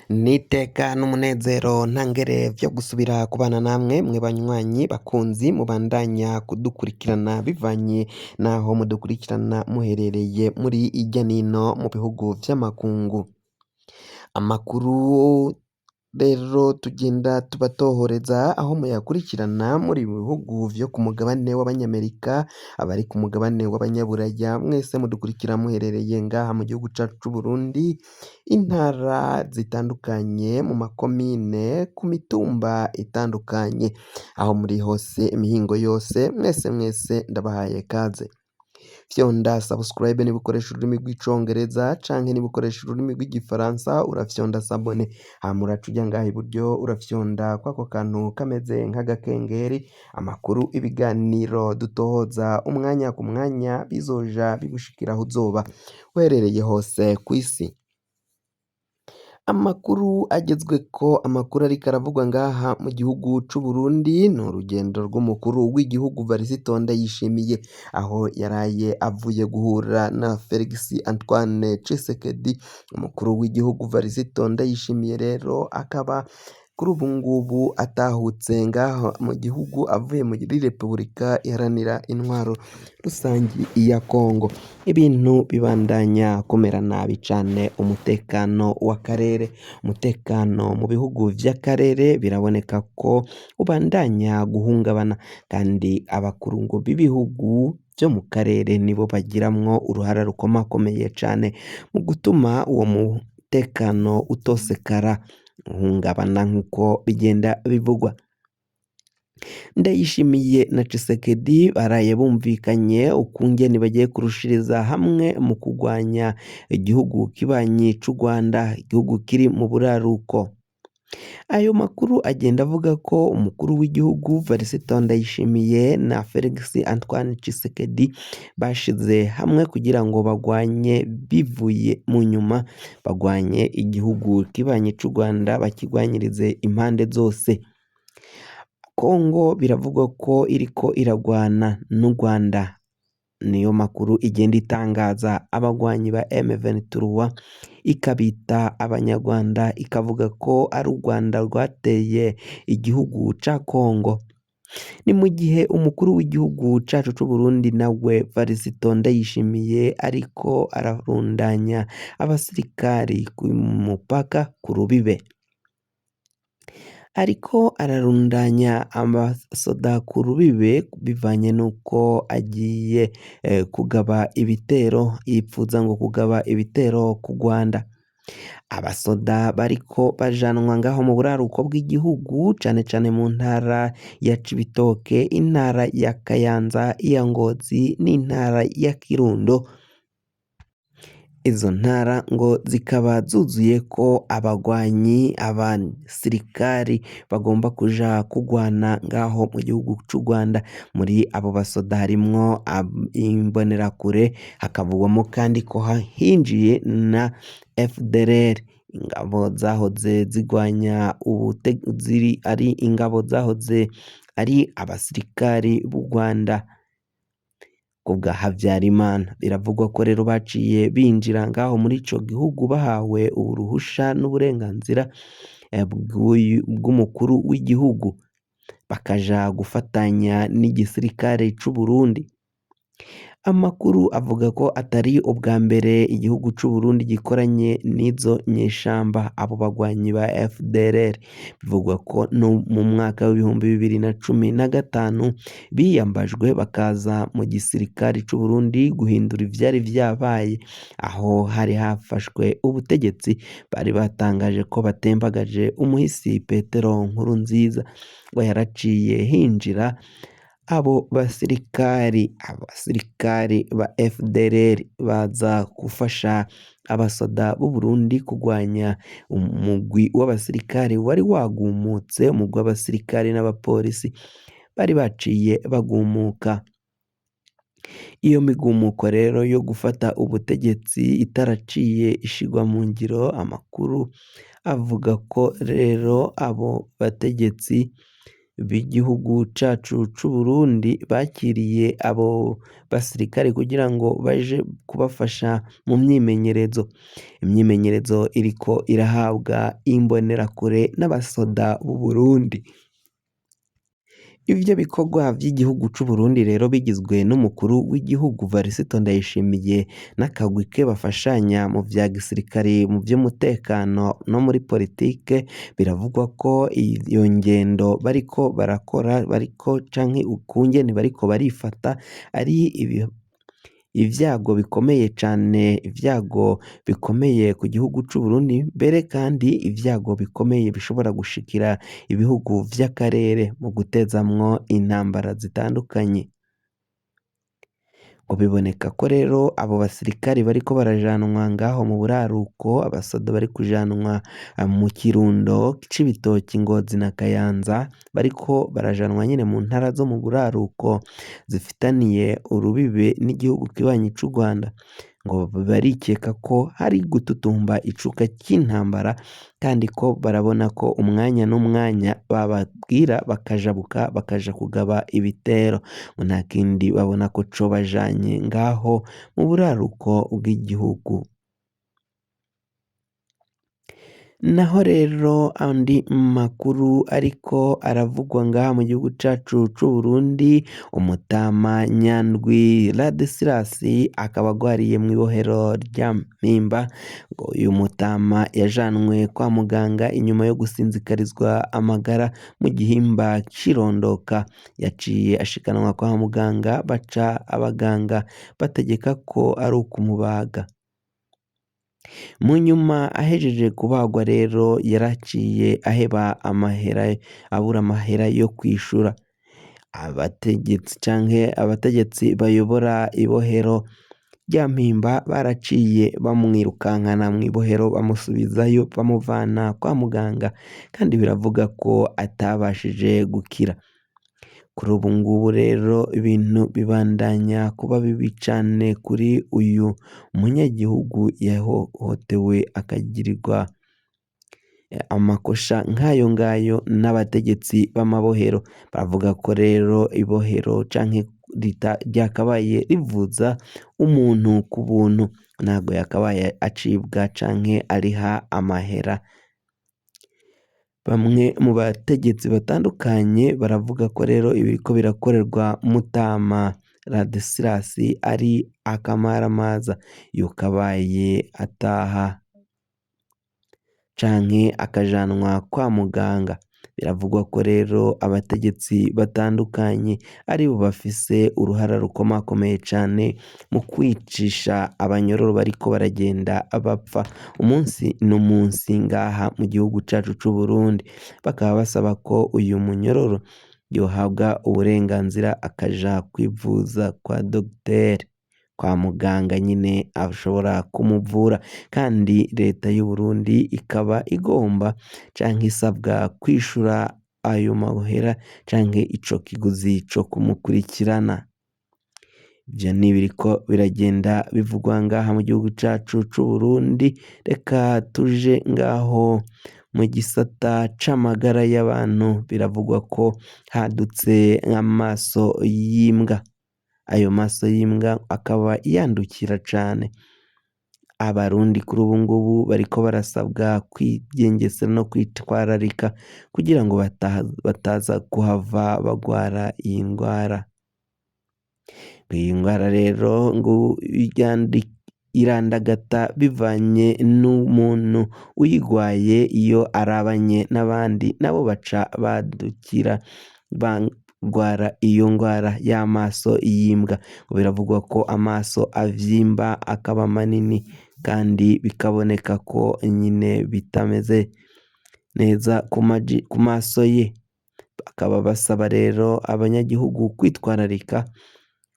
Niteka n'umunezero ntangere vyo gusubira kubana namwe mwe banywanyi bakunzi mubandanya kudukurikirana bivanye naho mudukurikirana muherereye muri irya nino mu bihugu vy'amakungu. Amakuru rero tugenda tubatohoreza aho muyakurikirana muri bihugu vyo ku mugabane w'abanyamerika, abari ku mugabane w'abanyaburaya, mwese mudukurikira muherereye ngaha mu gihugu cacu c'Uburundi, intara zitandukanye, mu makomine, ku mitumba itandukanye, aho muri hose imihingo yose, mwese ndabahaye kaze. Fyonda subscribe niba ukoresha ururimi rw'icongereza canke niba ukoresha ururimi rw'igifaransa urafyonda sabone, hama uraca uja ngaha iburyo urafyonda kwako kantu kameze nk'agakengeri, amakuru ibiganiro dutohoza umwanya ku mwanya bizoja bigushikira aho uzoba uherereye hose kw'isi. Amakuru agezweko, amakuru ariko aravugwa ngaha mu gihugu c'Uburundi ni urugendo rw'umukuru w'igihugu Varisito Ndayishimiye, aho yaraye avuye guhura na Felix Antoine Tshisekedi, umukuru w'igihugu Varisito Ndayishimiye rero akaba kuri ubu ngubu atahutse ngaha mu gihugu avuye muri Repubulika iharanira intwaro rusangi ya Kongo. Ibintu bibandanya kumera nabi cane, umutekano w'akarere, umutekano mu bihugu vy'akarere biraboneka ko ubandanya guhungabana, kandi abakuru ngo b'ibihugu vyo mu karere nibo bagiramwo uruhara rukomakomeye cane mu gutuma uwo mutekano utosekara, uhungabana nk'uko bigenda bivugwa. Ndayishimiye na Tshisekedi baraye bumvikanye ukungene bagiye kurushiriza hamwe mu kugwanya igihugu kibanyi c'u Rwanda, igihugu kiri mu buraruko. Ayo makuru agenda avuga ko umukuru w'igihugu Varisito Ndayishimiye na Felix Antoine Tshisekedi bashize hamwe kugira ngo bagwanye bivuye mu nyuma, bagwanye igihugu kibanyi c'u Rwanda bakigwanyirize impande zose. Kongo biravugwa ko iriko iragwana n'u Rwanda, niyo makuru igenda itangaza. Abagwanyi ba M23 ikabita abanyarwanda, ikavuga ko ari u Rwanda rwateye igihugu ca Kongo. Ni mu gihe umukuru w'igihugu cacu c'Uburundi nawe Varisito Ndayishimiye ariko ararundanya abasirikari ku mupaka ku rubibe, ariko ararundanya abasoda ku rubibe bivanye n'uko agiye kugaba ibitero, yipfuza ngo kugaba ibitero ku Rwanda. Abasoda bariko bajanwa ngaho mu buraruko bw'igihugu, cane cane mu ntara ya Cibitoke, intara ya Kayanza, iya Ngozi n'intara ya Kirundo. Izo ntara ngo zikaba zuzuyeko abagwanyi, abasirikari bagomba kuja kugwana ngaho mu gihugu c'u Rwanda. Muri abo basoda harimwo imbonerakure, hakavugwamo kandi ko hinjiye na FDLR, ingabo zahoze zigwanya ari ingabo zahoze ari abasirikari b'u Rwanda kubwa Havyarimana. Biravugwa ko rero baciye binjira ngaho muri ico gihugu bahawe uruhusha n'uburenganzira bw'umukuru w'igihugu, bakaja gufatanya n'igisirikare c'Uburundi. Amakuru avuga ko atari ubwa mbere igihugu c'Uburundi gikoranye n'izo nyeshamba, abo bagwanyi ba FDLR. Bivugwa ko no mu mwaka w'2015 biyambajwe bakaza mu gisirikare c'Uburundi guhindura ivyari vyabaye, aho hari hafashwe ubutegetsi. Bari batangaje ko batembagaje umuhisi Petero Nkurunziza, ngo yaraciye hinjira abo abasirikari ba FDLR baza gufasha abasoda b'u Burundi kugwanya umugwi w'abasirikari wari wagumutse, umugwi w'abasirikari n'abapolisi bari baciye bagumuka. Iyo migumuko rero yo gufata ubutegetsi itaraciye ishigwa mu ngiro, amakuru avuga ko rero abo bategetsi b'igihugu cacu c'Uburundi bakiriye abo basirikare kugira ngo baje kubafasha mu myimenyerezo. Imyimenyerezo iriko irahabwa imbonerakure n'abasoda b'u Burundi. Ivyo bikorwa vy'igihugu c'Uburundi rero bigizwe n'umukuru w'igihugu Varisito Ndayishimiye n'akagwi ke bafashanya mu vya gisirikare, mu vy'umutekano no muri politike, biravugwa ko iyo ngendo bariko barakora canke ukungene bariko barifata ari ivyago bikomeye cane, ivyago bikomeye ku gihugu c'Uburundi, mbere kandi ivyago bikomeye bishobora gushikira ibihugu vy'akarere mu gutezamwo intambara zitandukanye. Ngo biboneka ko rero abo basirikari bariko barajanwa ngaho mu buraruko, abasoda bari kujanwa mu Kirundo, Cibitoki, Ngozi na Kayanza, bariko barajanwa nyene mu ntara zo mu buraruko zifitaniye urubibe n'igihugu kibanyi c'u Rwanda. Ngo barikeka ko hari gututumba icuka c'intambara kandi ko barabona ko umwanya n'umwanya bababwira bakajabuka bakaja kugaba ibitero, ngo nta kindi babona ko cobajanye ngaho mu buraruko bw'igihugu. Naho rero andi makuru ariko aravugwa ngaha mu gihugu cacu c'Uburundi, umutama Nyandwi Ladislas akaba agwariye mw'ibohero rya Mpimba. Ngo uyu mutama yajanwe kwa muganga inyuma yo gusinzikarizwa amagara mu gihimba c'irondoka, yaciye ashikanwa kwa muganga baca abaganga bategeka ko ari ukumubaga. Mu nyuma ahejeje kubagwa rero yaraciye aheba abura amahera yo kwishura. Abategetsi bayobora ibohero rya Mpimba baraciye bamwirukankana mw'ibohero bamusubizayo bamuvana kwa muganga, kandi biravuga ko atabashije gukira. Kuri ubu ngubu rero ibintu bibandanya kuba bibi cane kuri uyu munyagihugu yahohotewe akagirirwa amakosha nk'ayo ngayo n'abategetsi b'amabohero. Baravuga ko rero ibohero canke ryakabaye rivuza umuntu ku buntu, ntabwo yakabaye acibwa canke ariha amahera. Bamwe mu bategetsi batandukanye baravuga ko rero ibiriko birakorerwa Mutama Ladislas ari akamaramaza, yokabaye ataha canke akajanwa kwa muganga. Biravugwa ko rero abategetsi batandukanye aribo bafise uruhara rukomakomeye cane mu kwicisha abanyororo bariko baragenda bapfa umunsi n'umunsi ngaha mu gihugu cacu c'Uburundi. Bakaba basaba ko uyu munyororo yohabwa uburenganzira akaja kwivuza kwa dogiteri, kwa muganga nyine ashobora kumuvura, kandi leta y'u Burundi ikaba igomba canke isabwa kwishura ayo mahera canke ico kiguzi co kumukurikirana. Ivyo ni ibiriko biragenda bivugwa ngaha mu gihugu cacu c'Uburundi. Reka tuje ngaho mu gisata c'amagara y'abantu. Biravugwa ko hadutse nk'amaso y'imbwa. Ayo maso y'imbwa akaba yandukira cane. Abarundi kuri ubu ngubu bariko barasabwa kwigengesera no kwitwararika kugira ngo bataza kuhava bagwara iyi ndwara. Iyi ndwara rero ngo irandagata bivanye n'umuntu uyigwaye, iyo arabanye n'abandi nabo baca badukira bagwara iyo ndwara y'amaso y'imbwa. Biravugwa ko amaso avyimba akaba manini kandi bikaboneka ko nyine bitameze neza ku maso ye. Bakaba basaba rero abanyagihugu kwitwararika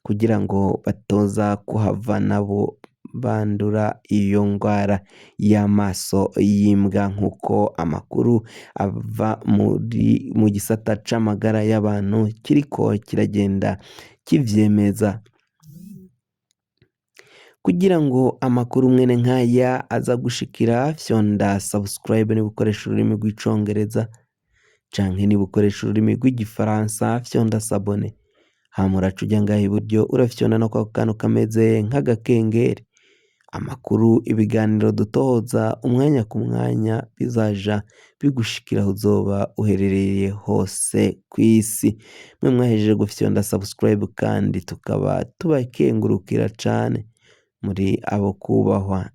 kugira ngo batoza kuhava nabo bandura iyo ndwara y'amaso y'imbwa, nk'uko amakuru ava mu gisata c'amagara y'abantu kiriko kiragenda kivyemeza. Kugira ngo amakuru mwene nk'aya aza gushikira, fyonda subscribe niba ukoresha ururimi rw'icongereza, canke niba ukoresha ururimi rw'igifaransa fyonda sabone, hama uraca uja ngaha iburyo urafyonda no kwako kantu kameze nk'agakengeri, amakuru ibiganiro dutohoza umwanya ku mwanya bizaja bigushikira aho uzoba uherereye hose kw'isi. Mwe mwahejeje gufyonda subscribe kandi tukaba tubakengurukira cane, muri abo kubahwa